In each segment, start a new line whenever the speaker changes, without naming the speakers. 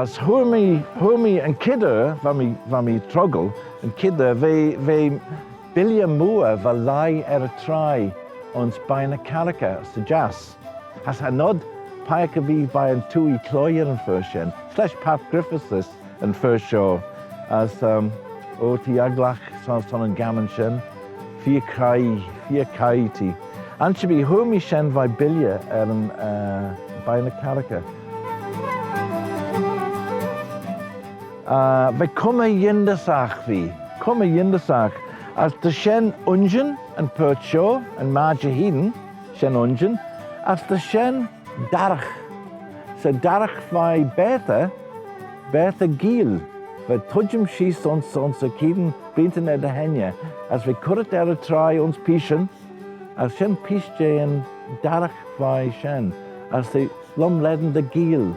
as hwrmi yn cydr, fa mi trogl, yn cydr, fe bilia mwa fa lai y trai ons bain y carica sy jas. As hanod, paec y fi bain twy cloier yn ffyrsien, slash Pat Griffiths yn ffyrsio, as o ti aglach son yn gammon sien, fia cai ti. Anche bi hwrmi sien fa bilia yn bain y carica. Fe cwma yndysach fi, as dy sien ungen yn pyrtio, yn marja hyn, sien ungen, as dy sien darach. So darach fai betha gil. Fe tudjum schies ons y cydyn beinten dy henya, as fe cwrdd y trai ons pischen, as sien pisje yn darach fai sien, as de lomledden dy gil.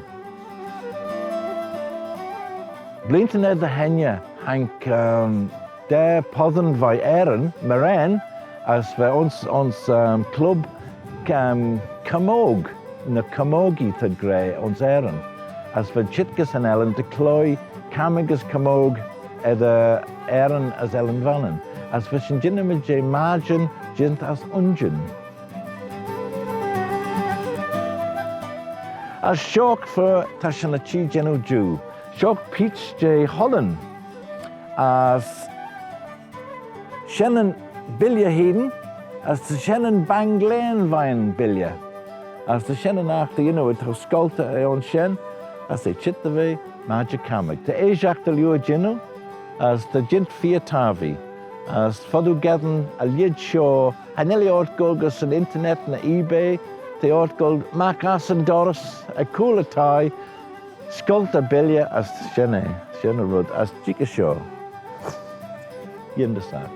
Blinten dy henya, hank der podden vaidjeryn, meren, as fe ons club Cammag, na Cammogi te gre ons eren. As fe chitges en ellen de cloi Cammag as Cammag eren as ellen Vannin. As fe sy'n gynnym y je margin gynt as ungen. As siok for tashan a chi genu Jew. Siok peach je Holland. As Shannon bilia heden, as the Shannon banglen vine bilia. As the Shannon after, het geskolta on Shen, as they chit the way, magic Cammag. The Ajak the Lua Ginu, as the Gint Fia Tavi, as Fodu Gadden, a Lid Shaw, Hanelli Ortgulgus and Internet na eBay, the Ortguld, Marcas and Doris, a cooler tie, Skolta bilia as Shannon Rud, as Jika Shaw. You understand?